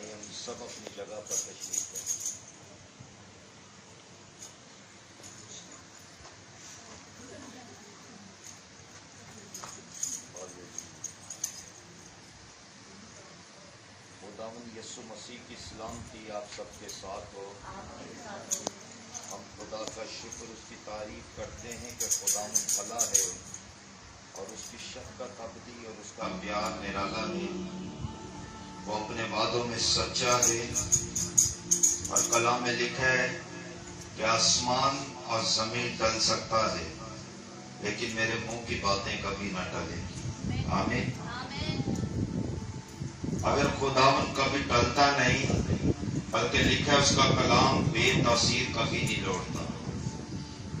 آئیے ہم سب اپنی جگہ پر تشریف لیں۔ خداوند یسوع مسیح کی سلامتی آپ سب کے ساتھ ہو۔ ہم خدا کا شکر اس کی تعریف کرتے ہیں کہ خداوند بھلا ہے اور اس کی شفقت ابدی اور اس کا پیار نرالا ہے۔ وہ اپنے وعدوں میں سچا ہے اور کلام میں لکھا ہے کہ آسمان اور زمین ٹل سکتا ہے لیکن میرے منہ کی باتیں کبھی نہ ٹلیں۔ آمین۔ اگر خداوند کبھی ٹلتا نہیں بلکہ لکھا ہے اس کا کلام بے تاثیر کبھی نہیں لوٹتا،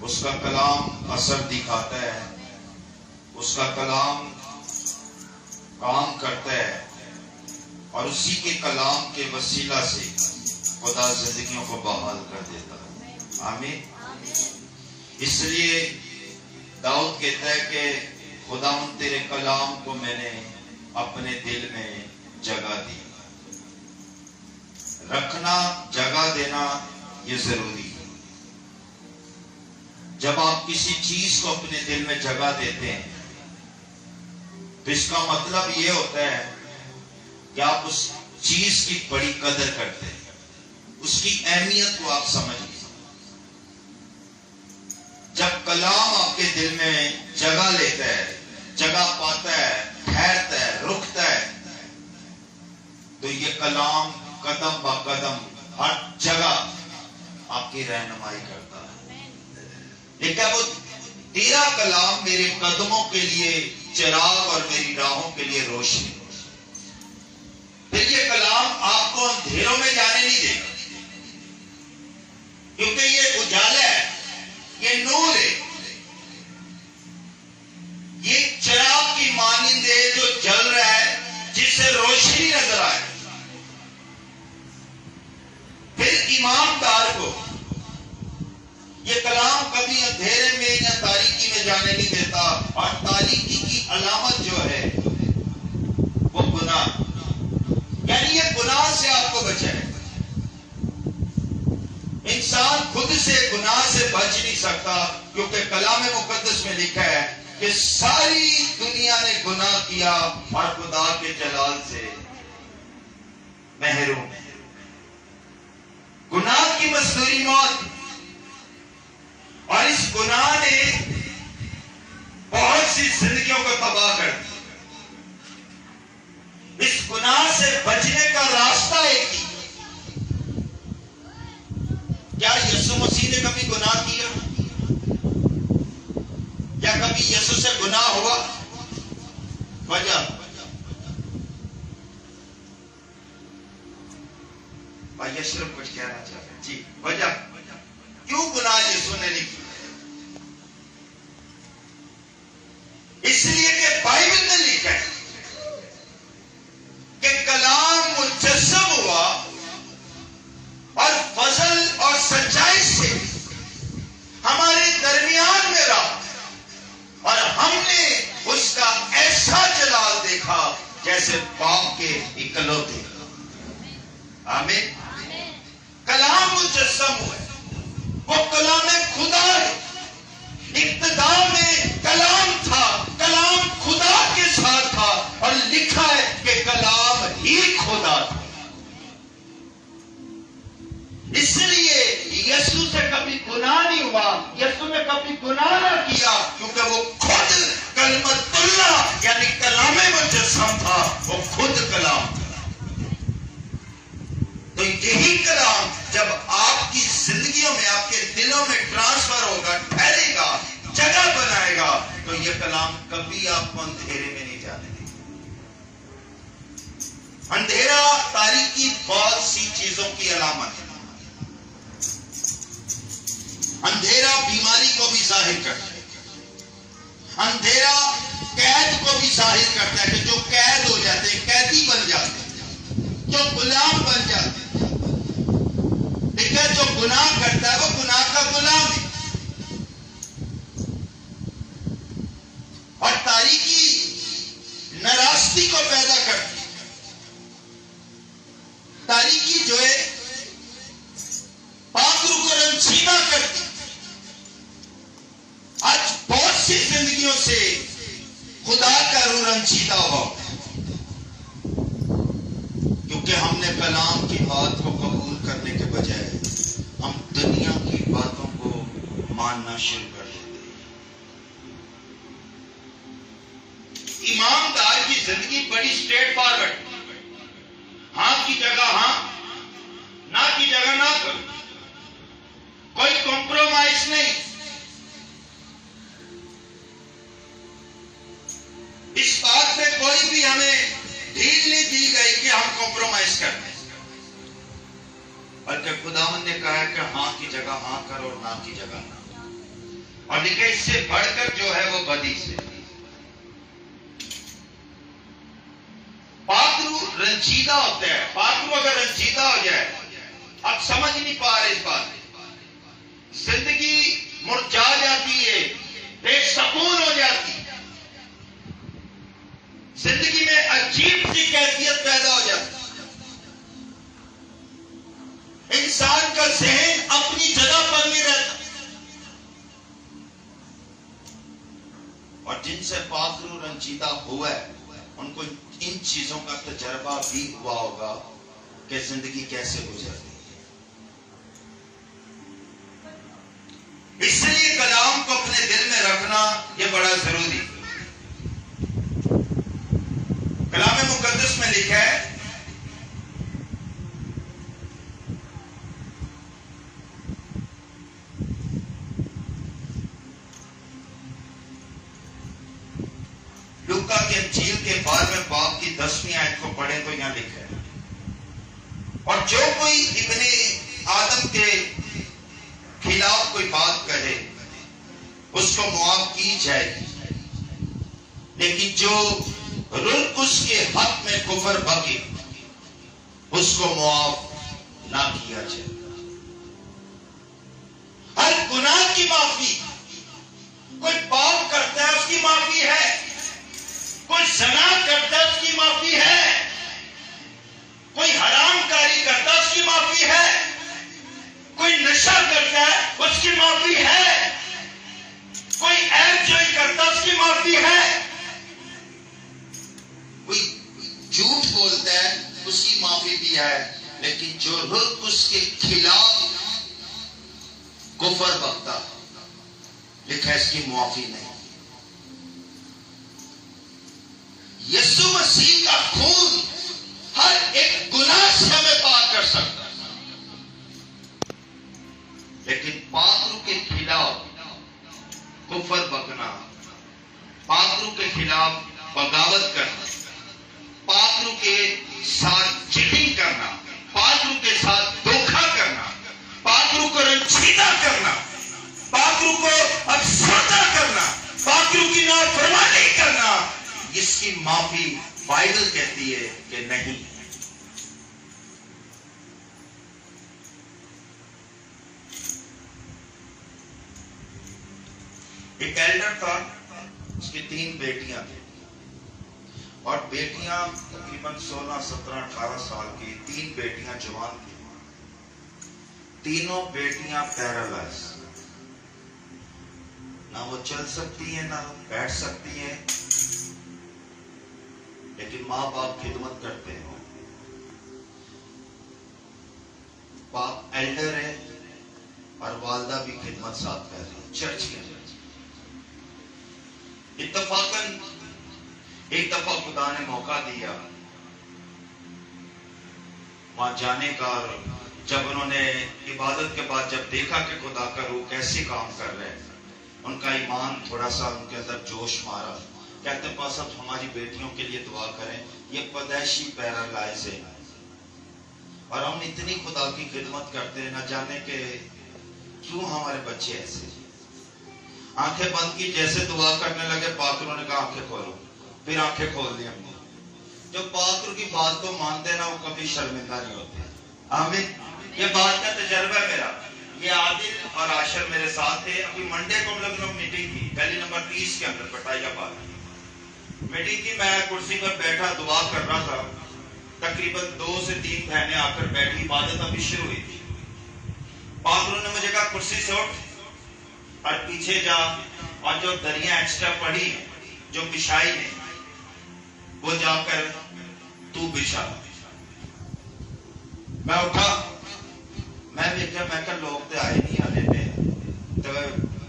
اس کا کلام اثر دکھاتا ہے، اس کا کلام کام کرتا ہے اور اسی کے کلام کے وسیلہ سے خدا زندگیوں کو بحال کر دیتا ہے۔ آمین۔ اس لیے داؤد کہتا ہے کہ خداوند تیرے کلام کو میں نے اپنے دل میں جگہ دی۔ رکھنا، جگہ دینا یہ ضروری ہے۔ جب آپ کسی چیز کو اپنے دل میں جگہ دیتے ہیں تو اس کا مطلب یہ ہوتا ہے کہ آپ اس چیز کی بڑی قدر کرتے ہیں، اس کی اہمیت کو آپ سمجھتے ہیں۔ جب کلام آپ کے دل میں جگہ لیتا ہے، جگہ پاتا ہے، ٹھہرتا ہے، رکتا ہے، تو یہ کلام قدم با قدم ہر جگہ آپ کی رہنمائی کرتا ہے۔ لیکن وہ تیرا کلام میرے قدموں کے لیے چراغ اور میری راہوں کے لیے روشنی۔ پھر یہ کلام آپ کو اندھیروں میں جانے نہیں دے گا، کیونکہ یہ اجالا ہے، یہ نور ہے، یہ چراغ کی مانند ہے جو جل رہا ہے، جس سے روشنی نظر آئے۔ پھر ایماندار کو یہ کلام کبھی اندھیرے میں یا تاریکی میں جانے نہیں دیتا، اور تاریکی کی علامت جو ہے وہ گناہ، یعنی یہ گناہ سے آپ کو بچائے۔ انسان خود سے گناہ سے بچ نہیں سکتا، کیونکہ کلام مقدس میں لکھا ہے کہ ساری دنیا نے گناہ کیا اور خدا کے جلال سے محروم ہے۔ گناہ کی مزدوری موت، اور اس گناہ نے بہت سی زندگیوں کو تباہ کر دیا۔ اس گناہ سے بچنے کا راستہ ایک ہی، کیا یسوع مسیح نے کبھی گناہ کیا؟ یا کبھی یسوع سے گناہ ہوا؟ وجہ بھائی اشرف کچھ کہنا چاہتے ہیں؟ جی، وجہ کیوں گناہ یسوع نے نہیں کیا؟ اس لیے کہ بائبل میں لکھا ہے کہ کلام مجسم ہوا اور فضل اور سچائی سے ہمارے درمیان میں رہا، اور ہم نے اس کا ایسا جلال دیکھا جیسے باپ کے اکلوتے۔ آمین۔ کلام مجسم ہوا ہے، وہ کلام خدا ہے۔ ابتدا میں کلام تھا، کلام خدا کے ساتھ تھا، اور لکھا ہے کہ کلام ہی خدا تھا۔ اس لیے یسوع سے کبھی گناہ نہیں ہوا، یسوع نے کبھی گناہ نہ کیا، کیونکہ وہ خود کلمت اللہ یعنی کلام مجسم تھا، وہ خود کلام تھا۔ تو یہی کلام جب آپ کی زندگیوں میں، آپ کے دلوں میں ٹرانسفر ہوگا، ٹھہرے گا، جگہ بنائے گا، تو یہ کلام کبھی آپ کو اندھیرے میں نہیں جانے دے گا۔ اندھیرا، تاریکی بہت سی چیزوں کی علامت ہے۔ اندھیرا بیماری کو بھی ظاہر کرتا ہے، اندھیرا قید کو بھی ظاہر کرتا ہے کہ جو قید ہو جاتے ہیں، قیدی بن جاتے ہیں، جو غلام بن جاتے ہیں۔ لیکن جو گناہ کرتا ہے وہ گناہ کا غلام ہے، اور تاریکی ناراستی کو پیدا کرتی ہے، بات کو قبول کرنے کے بجائے ہم دنیا کی باتوں کو ماننا شروع کر دیتے ہیں. ایماندار کی زندگی بڑی اسٹریٹ فارورڈ. ہاں کی جگہ ہاں، نہ کی جگہ نہ کرو، کوئی کمپرومائز نہیں. اس بات میں کوئی بھی ہمیں ڈھیل نہیں دی گئی کہ ہم کمپرومائز کریں، بلکہ خداوند نے کہا کہ ہاں کی جگہ ہاں کرو اور نہ کی جگہ نہ. اور لکھے اس سے بڑھ کر جو ہے وہ بدی سے. پاکرو رنجیدہ ہوتا ہے. پاکرو اگر رنجیدہ ہو جائے، اب سمجھ نہیں پا رہے اس بات، زندگی مرجھا جاتی ہے، بے سکون ہو جاتی ہے، زندگی میں عجیب سی کیفیت پیدا ہو جاتی ہے. انسان کا ذہن اپنی جگہ پر نہیں رہتا. اور جن سے پاکرو رنجیدہ ہوا ہے ان کو ان چیزوں کا تجربہ بھی ہوا ہوگا کہ زندگی کیسے گزرتی ہے. اس لیے کلام کو اپنے دل میں رکھنا یہ بڑا ضروری ہے. کلام مقدس میں لکھا ہے لوکا کے انجیل کے 12ویں باب کی 10ویں آیت کو پڑھیں تو یہاں لکھا ہے، اور جو کوئی ابن آدم کے خلاف کوئی بات کہے اس کو معاف کی جائے گی، لیکن جو رل اس کے حق میں کفر بکے اس کو معاف نہ کیا جائے. ہر گناہ کی معافی، کوئی پاپ کرتا ہے اس کی معافی ہے، کوئی زنا کرتا ہے اس کی معافی ہے، کوئی حرام کاری کرتا ہے اس کی معافی ہے، کوئی نشہ کرتا ہے اس کی معافی ہے، کوئی عیب جوئی کرتا ہے اس کی معافی ہے، کوئی جھوٹ بولتا ہے اس کی معافی بھی ہے، لیکن جو رخ اس کے خلاف کفر بکتا لکھا ہے اس کی معافی نہیں. یسوع مسیح کا خون ہر ایک گناہ سے ہمیں پاک کر سکتا ہے، لیکن پاکرو کے خلاف کفر بکنا، پاکرو کے خلاف بغاوت کرنا، پاکرو کے ساتھ چیٹنگ کرنا، پاکرو کے ساتھ دھوکہ کرنا، پاکرو کو رنجیدہ کرنا، پاکرو کو افسردہ کرنا، پاکرو کی نافرمانی کرنا، اس کی معافی بائبل کہتی ہے کہ نہیں. ایک ایلڈر تھا، اس کی 3 بیٹیاں تھیں، اور بیٹیاں تقریباً 16, 17, 18 سال کی. 3 بیٹیاں جوان تھیں، تینوں بیٹیاں پیرالائز، نہ وہ چل سکتی ہیں نہ بیٹھ سکتی ہیں، لیکن ماں باپ خدمت کرتے ہیں. باپ ایلڈر ہے اور والدہ بھی خدمت ساتھ کر رہی ہے چرچ کے اندر. اتفاقاً ایک دفعہ خدا نے موقع دیا وہاں جانے کا، اور جب انہوں نے عبادت کے بعد جب دیکھا کہ خدا کا روح کیسے کام کر رہے ہیں، ان کا ایمان تھوڑا سا ان کے اندر جوش مارا. کہتے ہیں پاس اب ہماری بیٹیوں کے لیے دعا کریں، یہ پیدائشی پیرالائز ہے اور ہم اتنی خدا کی خدمت کرتے ہیں، نہ جانے کہ کیوں ہمارے بچے ایسے. آنکھیں بند کی، جیسے دعا کرنے لگے پاکروں نے کہا آنکھیں کھولو، پھر آنکھیں کھول دی ہم نے. جو پاکروں کی بات کو مانتے نا وہ کبھی شرمندہ نہیں ہوتے. آمین. یہ بات کا تجربہ ہے میرا. یہ عادل اور عاشر میرے ساتھ تھے. ابھی منڈے کو ہم لوگ میٹنگ کی، گلی نمبر 30 کے اندر پٹائی آباد میٹنگ کی. میں کرسی پر بیٹھا دعا کر رہا تھا. تقریباً 2 سے 3 بہنیں آ کر بیٹھی، عبادت ابھی شروع ہوئی تھی. پاکروں نے مجھے کہا کرسی سے اٹھ اور پیچھے جا، اور جو دریاں ایکسٹرا پڑی جو بچھائی نے وہ جا کر تو بچھا. میں اٹھا، میں دیکھا، میں کہ لوگ تو آئے نہیں آنے پہ، تو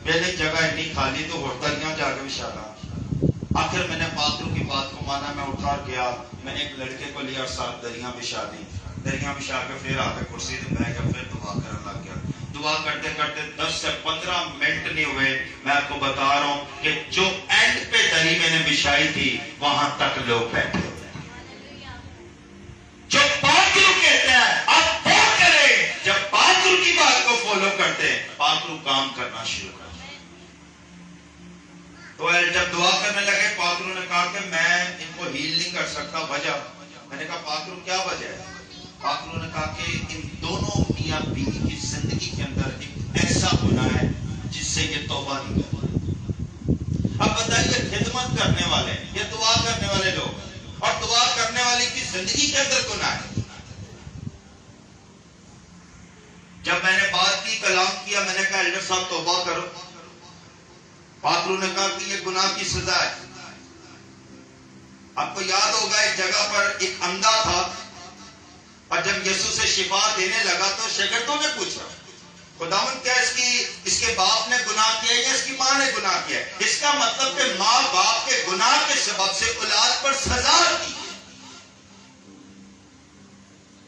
پہلے جگہ اتنی خالی تو ہوٹلیاں جا کے بچھانا۔ آخر میں نے پادروں کی بات کو مانا، میں اٹھا اور گیا، میں نے ایک لڑکے کو لیا اور ساتھ دریاں بچھا دی، دریاں بچھا کے پھر آ کے کرسی سے بیٹھ کے پھر دعا کرنے لگ گیا۔ دعا کرتے کرتے 10 سے 15 منٹ نہیں ہوئے، میں آپ کو بتا رہا ہوں کہ جو اینڈ پہ دری میں نے بچھائی تھی وہاں تک لوگ بیٹھے ہوئے۔ جو پادرو کہتے ہیں آپ وہ کریں، جب پادرو کی بات کو فالو کرتے ہیں پادرو کام کرنا شروع کرتے ہیں۔ تو جب دعا کرنے لگے پادرو نے کہا کہ میں ان کو ہیل نہیں کر سکتا، وجہ؟ میں نے کہا پادرو کیا وجہ ہے؟ پادرو نے کہا کہ ان دونوں میاں بیوی کی زندگی کے اندر ایک ایسا گناہ ہے جس سے یہ توبہ نہیں کرتے۔ اب بتائیے، خدمت کرنے والے یہ دعا کرنے والے لوگ اور دعا کرنے والے کی زندگی کے اندر گناہ ہے۔ جب میں نے بات کی، کلام کیا، میں نے کہا ایلڈر صاحب توبہ کرو۔ پادرو نے کہا کہ یہ گناہ کی سزا ہے۔ آپ کو یاد ہوگا ایک جگہ پر ایک اندھا تھا، اور جب یسوع سے شفا دینے لگا تو شاگردوں نے پوچھا خداوند کیا اس کے باپ نے گناہ کیا یا اس کی ماں نے گناہ کیا؟ اس کا مطلب کہ ماں باپ کے گناہ کے سبب سے اولاد پر سزا دی۔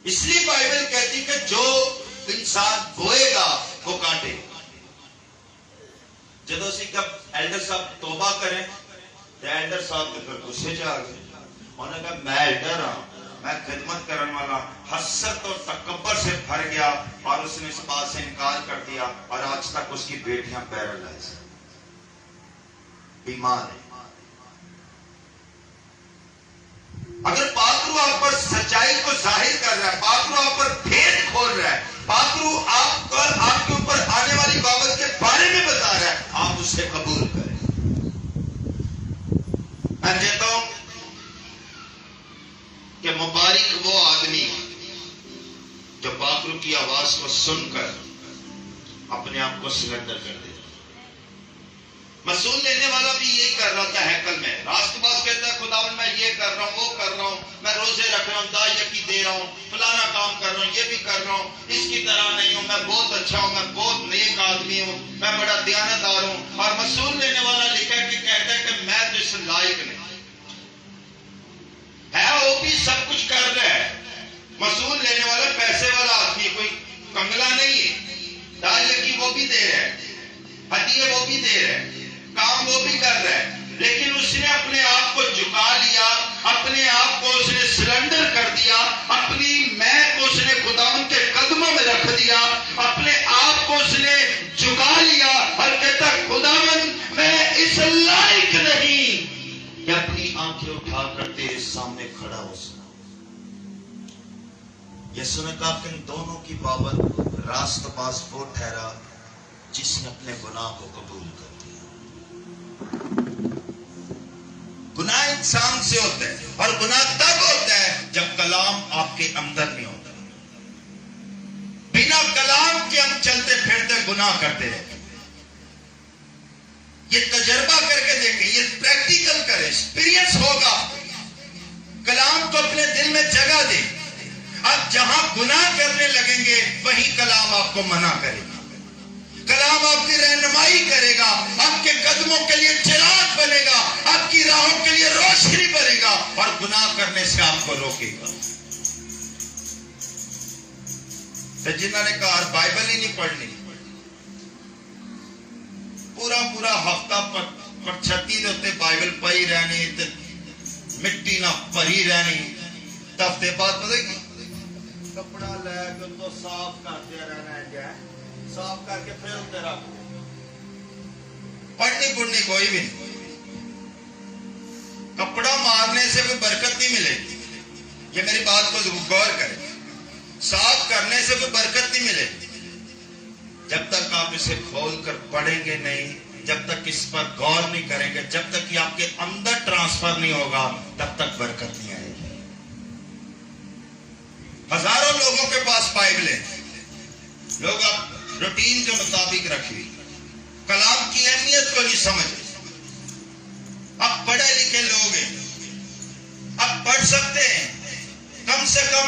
اس لیے بائبل کہتی کہ جو انسان بوئے گا وہ کاٹے۔ جدو سی جب ایلڈر صاحب توبہ کریں تو ایلڈر صاحب کے پھر غصے چ آ گئے۔ انہوں نے کہا میں ایلڈر ہوں، میں خدمت کرنے والا، حسرت اور تکبر سے بھر گیا اور اس نے اس بات سے انکار کر دیا، اور آج تک اس کی بیٹیاں پیرالائز بیمار ہیں۔ اگر پادرو آپ پر سچائی کو ظاہر کر رہا ہے، پادرو آپ پر بھید کھول رہا ہے، پادرو آپ کے اوپر آنے والی بابت کے بارے میں بتا رہا ہے، آپ اسے قبول کریں۔ میں کہتا ہوں کہ مبارک وہ آدمی جو پادرو کی آواز کو سن کر اپنے آپ کو سرنڈر کر دے۔ مسئول لینے والا بھی یہی کر رہا تھا ہیکل میں، راست باز کہتا ہے خداوند میں یہ کر رہا ہوں، وہ کر رہا ہوں، میں روزے رکھ رہا ہوں، داعیہ دے رہا ہوں، فلانا کام کر رہا ہوں، یہ بھی کر رہا ہوں، اس کی طرح نہیں ہوں، میں بہت اچھا ہوں، میں بہت نیک آدمی ہوں، میں بڑا دیانتدار ہوں، اور مسئول لینے والا لکھا ہے کہ کہتا ہے کہ میں تو اس لائق نہیں ہے۔ وہ بھی سب کچھ کر رہا ہے، مسئول لینے والا پیسے والا آدمی، کوئی کنگلا نہیں ہے، داعیہ کی وہ بھی دے رہا ہے، ہدیے وہ بھی دے رہا ہے، کام وہ بھی کر رہا ہے، لیکن اس نے اپنے آپ کو جھکا لیا، اپنے آپ کو اس نے سرنڈر کر دیا، اپنی میں کو اس نے خداوند کے قدموں میں رکھ دیا، اپنے آپ کو اس نے جھکا لیا اور کہتا خداوند میں اس لائق نہیں کہ اپنی آنکھیں اٹھا کر تیرے سامنے کھڑا ہو سکوں۔ یسوع نے کہا کہ ان دونوں کی بابت راست باز وہ ٹھہرا جس نے اپنے گناہ کو قبول کر دیا۔ گناہ انسان سے ہوتا ہے، اور گناہ تب ہوتا ہے جب کلام آپ کے اندر نہیں ہوتا۔ بنا کلام کے ہم چلتے پھرتے گناہ کرتے رہتے۔ یہ تجربہ کر کے دیکھیں، یہ پریکٹیکل کریں، ایکسپیرینس ہوگا۔ کلام کو اپنے دل میں جگہ دیں۔ اب جہاں گناہ کرنے لگیں گے وہیں کلام آپ کو منع کرے گا، کلام آپ کی رہنمائی کرے گا، آپ کے قدموں کے لیے چراغ بنے گا، آپ کی راہوں کے لیے روشنی بنے گا، اور گناہ کرنے سے آپ کو روکے گا۔ تو جنہوں نے کہا بائبل ہی نہیں پڑھنی، پورا ہفتہ پر چھتی ہوتے بائبل پڑھی رہنی، مٹی نہ پڑھی رہنی، ہفتے بعد پتہ کی کپڑا لے کے تو صاف کرتے رہنا ہے، صاف کر کے پھر اتنے رکھ دیں۔ پڑھنی کوئی بھی نہیں، کپڑا مارنے سے کوئی برکت نہیں ملے گی، یہ میری بات کو غور کریں۔ صاف کرنے سے کوئی برکت نہیں ملے گی جب تک آپ اسے کھول کر پڑھیں گے نہیں، جب تک اس پر غور نہیں کریں گے، جب تک کہ آپ کے اندر ٹرانسفر نہیں ہوگا تب تک برکت نہیں آئے گی۔ ہزاروں لوگوں کے پاس بائبلیں، لوگ اب روٹین کے مطابق رکھی، کلام کی اہمیت کو نہیں سمجھے۔ اب پڑھے لکھے لوگ ہیں، اب پڑھ سکتے ہیں، کم سے کم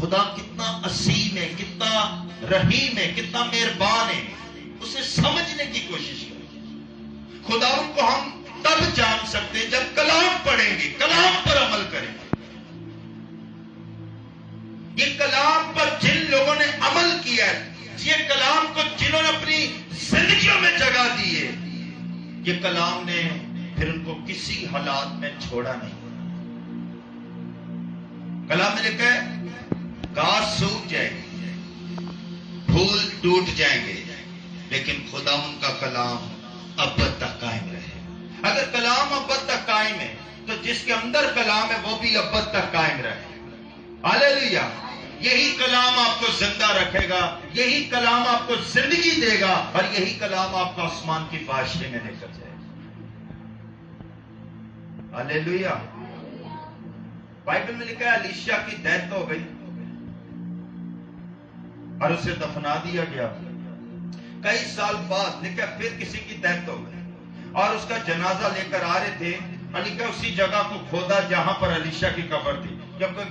خدا کتنا عظیم ہے، کتنا رحیم ہے، کتنا مہربان ہے، اسے سمجھنے کی کوشش کریں۔ خدا کو ہم تب جان سکتے ہیں جب کلام پڑھیں گے، کلام پر عمل کریں گے۔ یہ کلام پر جن لوگوں نے عمل کیا ہے، یہ کلام کو جنہوں نے اپنی زندگیوں میں جگہ دی ہے، یہ کلام نے پھر ان کو کسی حالات میں چھوڑا نہیں۔ کلام میں لکھا ہے گھاس سوکھ جائے گی، پھول ٹوٹ جائیں گے، لیکن خدا ان کا کلام ابد تک قائم رہے۔ اگر کلام ابد تک قائم ہے تو جس کے اندر کلام ہے وہ بھی ابد تک قائم رہے۔ ہاللیلویا۔ یہی کلام آپ کو زندہ رکھے گا، یہی کلام آپ کو زندگی دے گا، اور یہی کلام آپ کو آسمان کی بادشاہی میں لے کر جائے گا۔ ہاللیلویا۔ بائبل میں لکھا ہے الیشا کی ڈیتھ ہو گئی اور اسے دفنا دیا گیا۔ کئی سال بعد لکھا پھر کسی کی ڈیتھ ہو گئی اور اس کا جنازہ لے کر آ رہے تھے، لکھا اسی جگہ کو کھودا جہاں پر الیشا کی قبر تھی۔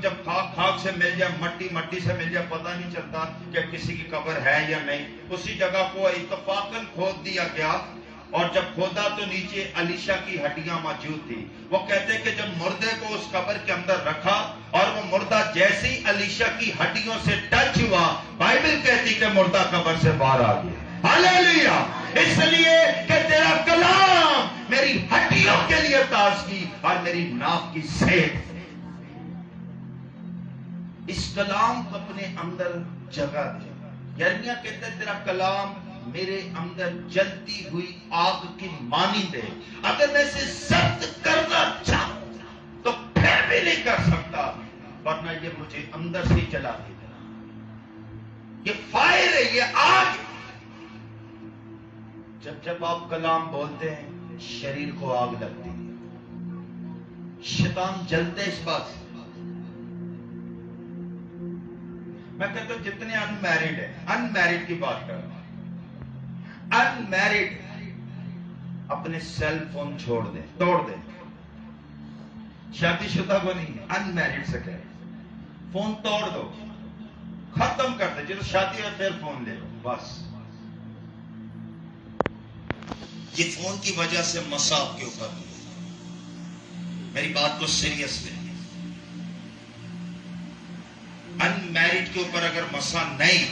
جب خاک سے مل جائے، مٹی سے مل جائے، پتہ نہیں چلتا کہ کسی کی قبر ہے یا نہیں۔ اسی جگہ کو اتفاقاً کھود دیا گیا، اور جب کھودا تو نیچے الیشا کی ہڈیاں موجود تھی۔ وہ کہتے کہ جب مردے کو اس قبر کے اندر رکھا اور وہ مردہ جیسے ہی الیشا کی ہڈیوں سے ٹچ ہوا، بائبل کہتی کہ مردہ قبر سے باہر آ گیا۔ ہاللیلویا۔ اس لیے کہ تیرا کلام میری ہڈیوں کے لیے تازگی اور میری ناف کی صحت۔ اس کلام کو اپنے اندر جگہ دے۔ یرمیا کہتا ہے تیرا کلام میرے اندر جلتی ہوئی آگ کی مانند ہے، اگر میں اسے ضبط کرنا چاہوں تو پھر بھی نہیں کر سکتا، ورنہ یہ مجھے اندر سے جلا دے گا۔ یہ فائر ہے، یہ آگ۔ جب آپ کلام بولتے ہیں شریر کو آگ لگتی ہے، شیطان جلتے اس بات سے۔ میں کہتا ہوں جتنے ان میرڈ ہیں، ان میرڈ کی بات کر رہا ہوں، ان میرڈ اپنے سیل فون چھوڑ دیں، توڑ دیں۔ شادی شدہ کو نہیں، ان میرڈ سے کہہ، فون توڑ دو، ختم کر دیں۔ جب شادی ہے پھر فون لے لو، بس۔ یہ فون کی وجہ سے مسا آپ کے اوپر نہیں۔ میری بات کو سیریس لیں۔ ان میرڈ کے اوپر اگر مسا نہیں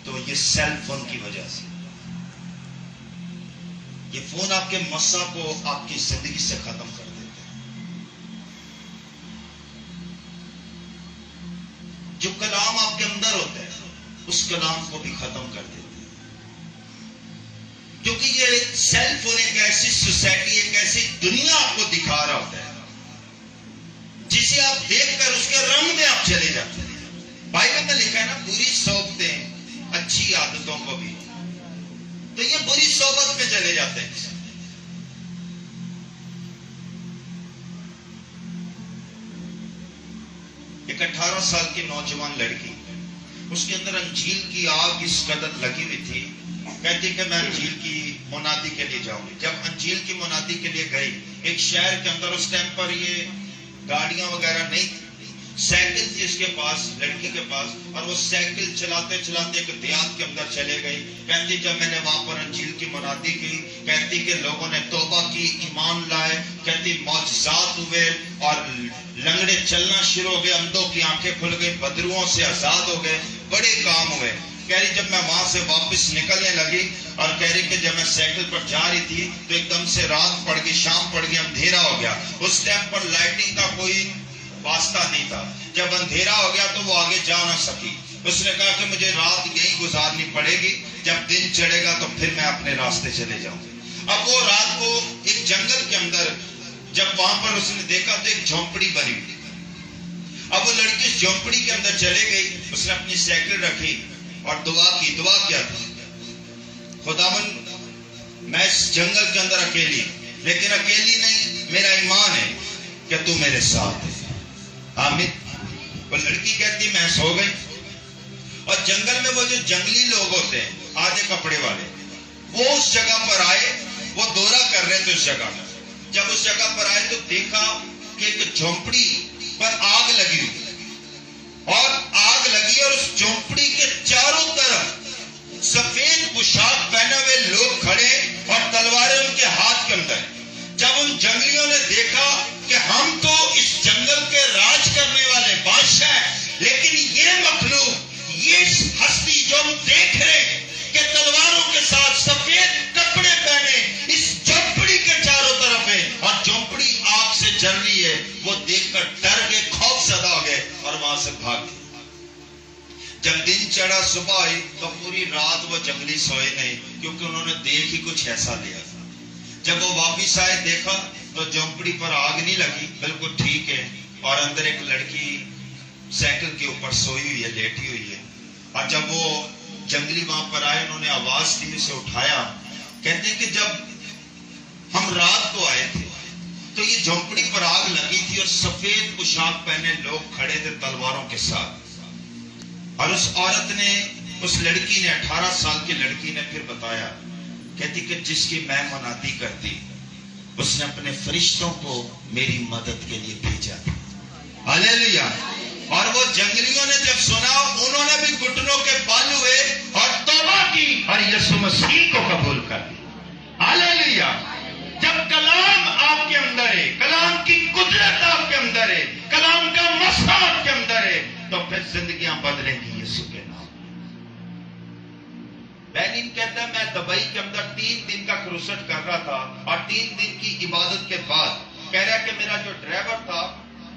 تو یہ سیل فون کی وجہ سے۔ یہ فون آپ کے مسا کو آپ کی زندگی سے ختم کر دیتا ہے۔ جو کلام آپ کے اندر ہوتا ہے اس کلام کو بھی ختم کر دیتا ہے، کیونکہ یہ سیل فون ایک ایسی سوسائٹی، ایک ایسی دنیا آپ کو دکھا رہا ہوتا ہے جسے آپ دیکھ کر اس کے رنگ میں آپ چلے جاتے ہیں۔ بائبل میں لکھا ہے نا بری صحبتیں اچھی عادتوں کو بھی، تو یہ بری صحبت میں چلے جاتے ہیں۔ ایک 18 سال کی نوجوان لڑکی، اس کے اندر انجیل کی آگ اس قدر لگی ہوئی تھی، کہتی کہ میں انجیل کی منادی کے لیے جاؤں گی۔ جب انجیل کی منادی کے لیے گئی ایک شہر کے اندر، اس ٹائم پر یہ گاڑیاں وغیرہ نہیں تھی، سائیکل تھی اس کے پاس، لڑکی کے پاس، اور وہ سائیکل چلاتے چلاتے ایک دیہات کے اندر چلے گئی۔ کہتی جب میں نے وہاں پر انجیل کی منادی کی، کہتی کہ لوگوں نے توبہ کی، ایمان لائے، کہتی معجزات ہوئے اور لنگڑے چلنا شروع ہو گئے، اندھوں کی آنکھیں کھل گئی، بدروؤں سے آزاد ہو گئے، بڑے کام ہوئے۔ کہہ رہی جب میں وہاں سے واپس نکلنے لگی، اور کہہ رہی کہ جب میں سائیکل پر جا رہی تھی تو ایک دم سے رات پڑ گئی، شام پڑ گئی، اندھیرا ہو گیا۔ اس ٹائم پر لائٹنگ کا کوئی واسطہ نہیں تھا۔ جب اندھیرا ہو گیا تو وہ آگے جا نہ سکی۔ اس نے کہا کہ مجھے رات یہیں گزارنی پڑے گی، جب دن چڑھے گا تو پھر میں اپنے راستے چلے جاؤں گی۔ اب وہ رات کو ایک جنگل کے اندر جب وہاں پر اس نے دیکھا تو ایک جھونپڑی بنی ہوئی۔ اب وہ لڑکی اس جھونپڑی کے اندر چلے گئی، اس نے اپنی سائیکل رکھی اور دعا کی۔ دعا کیا تھی؟ خداوند میں اس جنگل کے اندر اکیلی، لیکن اکیلی نہیں، میرا ایمان ہے کہ تو میرے ساتھ ہے۔ آمین۔ وہ لڑکی کہتی میں سو گئی، اور جنگل میں وہ جو جنگلی لوگ ہوتے ہیں آدھے کپڑے والے، وہ اس جگہ پر آئے، وہ دورہ کر رہے تھے اس جگہ میں۔ جب اس جگہ پر آئے تو دیکھا کہ ایک جھونپڑی پر آگ لگی ہوئی، اور مخلوق، یہ ہستی جو ہم دیکھ رہے ہیں کہ تلواروں کے ساتھ سفید کپڑے پہنے اس جھونپڑی کے چاروں طرف ہے اور جھونپڑی آگ سے جل رہی ہے، وہ دیکھ کر ڈر گئے، خوف زدہ ہو گئے اور وہاں سے بھاگ گئے۔ جب دن چڑھا، صبح آئی تو پوری رات وہ جنگلی سوئے نہیں، کیونکہ انہوں نے دیکھ ہی کچھ ایسا لیا تھا۔ جب وہ واپس آئے دیکھا تو جھونپڑی پر آگ نہیں لگی، بالکل ٹھیک ہے، اور اندر ایک لڑکی سائیکل کے اوپر سوئی ہوئی ہے، لیٹی ہوئی ہے۔ اور جب وہ جنگلی وہاں پر آئے، انہوں نے آواز دی، اسے اٹھایا۔ کہتے ہیں کہ جب ہم رات کو آئے تھے تو یہ جھونپڑی پر آگ لگی تھی اور سفید پوشاک پہنے لوگ کھڑے تھے تلواروں کے ساتھ۔ اور اس عورت نے، اس لڑکی نے، 18 سال کی لڑکی نے پھر بتایا، کہتی کہ جس کی میں منادی کرتی، اس نے اپنے فرشتوں کو میری مدد کے لیے بھیجا تھا۔ ہاللیلویا۔ اور وہ جنگلیوں نے جب سنا، انہوں نے بھی گھٹنوں کے بال ہوئے اور توبہ کی اور یسوع مسیح کو قبول کر لیا۔ ہاللیلویا۔ جب کلام آپ کے اندر ہے، کلام کی قدرت آپ کے اندر ہے، کلام کا مسا آپ کے اندر ہے، تو پھر زندگیاں بدلیں گی یسوع کے نام۔ بہنین کہتا ہے میں دبئی کے اندر 3 دن کا کروسٹ کر رہا تھا اور 3 دن کی عبادت کے بعد کہہ رہا کہ میرا جو ڈرائیور تھا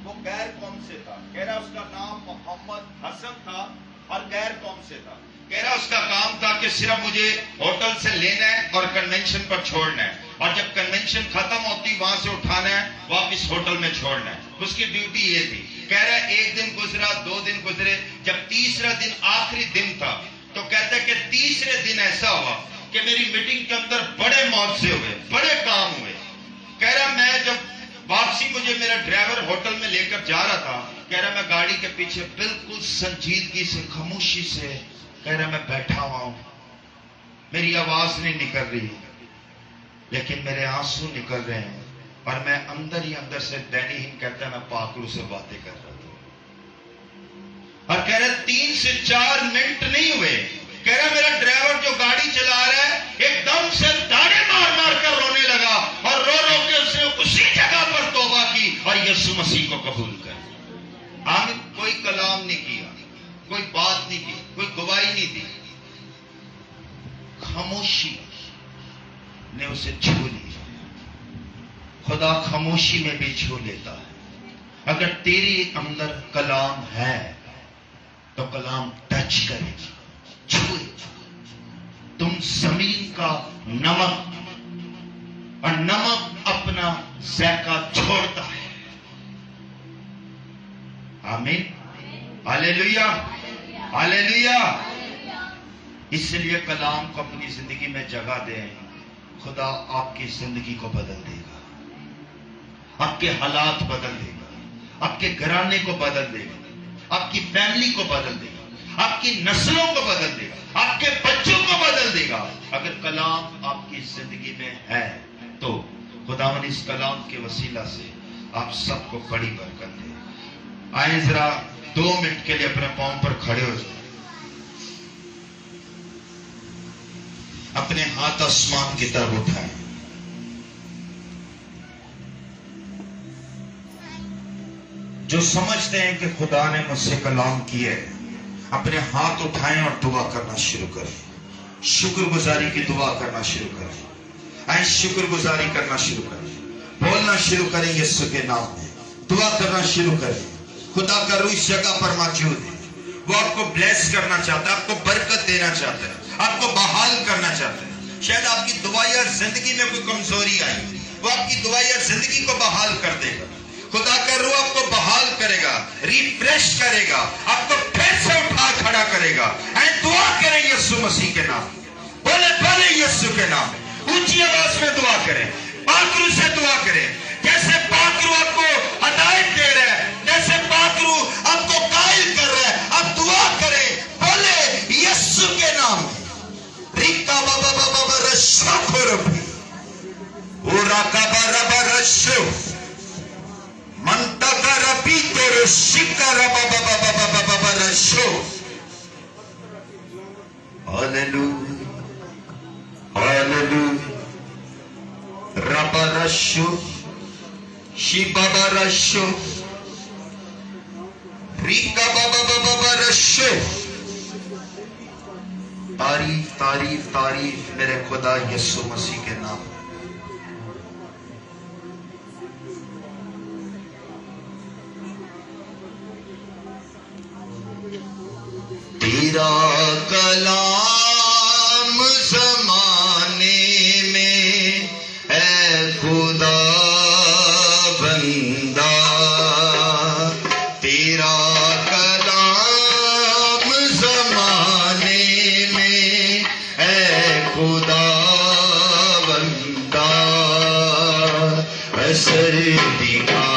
وہ غیر قوم سے تھا، کہہ رہا اس کا نام محمد حسن تھا اور غیر قوم سے تھا۔ کہہ رہا اس کا کام تھا کہ صرف مجھے ہوٹل سے لینا ہے اور کنونشن پر چھوڑنا ہے، اور جب کنونشن ختم ہوتی وہاں سے اٹھانا ہے، واپس ہوٹل میں چھوڑنا ہے۔ اس کی ڈیوٹی یہ تھی۔ کہہ رہا 1 دن گزرا، 2 دن گزرے، جب تیسرا دن آخری دن تھا تو کہتا ہے کہ تیسرے دن ایسا ہوا کہ میری میٹنگ کے اندر بڑے معاوضے ہوئے، بڑے کام ہوئے۔ کہہ رہا میں جب واپسی مجھے میرا ڈرائیور ہوٹل میں لے کر جا رہا تھا، کہہ رہا میں گاڑی کے پیچھے بالکل سنجیدگی سے، خاموشی سے، کہہ رہا میں بیٹھا ہوا ہوں، میری آواز نہیں نکل رہی لیکن میرے آنسو نکل رہے ہیں، اور میں اندر ہی اندر سے دینی ہی کہتا ہے میں پاکرو سے باتیں کر رہا تھا۔ اور کہہ رہا 3 سے 4 منٹ نہیں ہوئے، کہہ رہا میرا ڈرائیور جو گاڑی چلا رہا ہے ایک دم سے داڑے مار مار کر رونے لگا، اور رو رو کے اس نے اسی جگہ پر توبہ کی اور یسوع مسیح کو قبول کر۔ آمین۔ کوئی کلام نہیں کیا، کوئی بات نہیں کی، کوئی گواہی نہیں دی، خاموشی نے اسے چھو لیا۔ خدا خاموشی میں بھی چھو لیتا ہے۔ اگر تیری اندر کلام ہے تو کلام ٹچ کرے گا، چھوئے گا۔ تم زمین کا نمک، اور نمک اپنا ذائقہ چھوڑتا ہے۔ آمین۔ ہاللیلویا، ہاللیلویا۔ اس لیے کلام کو اپنی زندگی میں جگہ دیں، خدا آپ کی زندگی کو بدل دے گا، آپ کے حالات بدل دے گا، آپ کے گھرانے کو بدل دے گا، آپ کی فیملی کو بدل دے گا، آپ کی نسلوں کو بدل دے گا، آپ کے بچوں کو بدل دے گا۔ اگر کلام آپ کی زندگی میں ہے تو خداوند اس کلام کے وسیلہ سے آپ سب کو بڑی برکت دے۔ آئیں ذرا 2 منٹ کے لیے اپنے پاؤں پر کھڑے ہو جائیں، اپنے ہاتھ آسمان کی طرف اٹھائیں۔ جو سمجھتے ہیں کہ خدا نے مجھ سے کلام کیا ہے، اپنے ہاتھ اٹھائیں اور دعا کرنا شروع کریں، شکر گزاری کی دعا کرنا شروع کریں۔ آئیں شکر گزاری کرنا شروع کریں، بولنا شروع کریں یسوع کے نام میں، دعا کرنا شروع کریں۔ خدا کا روح اس جگہ پر موجود ہے، وہ آپ کو بلیس کرنا چاہتا ہے، آپ کو برکت دینا چاہتا ہے، آپ کو بحال کرنا چاہتا ہے۔ شاید آپ کی دعائیں زندگی میں کوئی کمزوری آئی، وہ آپ کی دعائیں زندگی کو بحال کر دے گا۔ خدا کا روح آپ کو بحال کرے گا، ریفریش کرے گا، آپ کو پھر سے اٹھا کھڑا کرے گا۔ اے دعا کریں یسوع مسیح کے نام، بولے بولے یسوع کے نام، اونچی آواز میں دعا کریں، پاکرو سے دعا کریں، جیسے پاکرو آپ کو ہدایت دے رہا ہے، جیسے پاکرو آپ کو قائل کر رہا ہے، آپ دعا کریں، بولے یسوع کے نام۔ ریکا بابا بابا رشا خربی اورا کبا ربا رشو منتا کا ربی تیرو شکا ربا بابا بابا بابا رشو۔ ہاللیلویا، ہاللیلویا۔ ربا رشو شی بابا رشو ریکا بابا بابا برشو. تعریف تعریف تعریف میرے خدا یسوع مسیح کے نام. تیرا کلام زمانے میں اے خدا بندہ، تیرا کلام زمانے میں اے خدا بندہ، اثر دکھا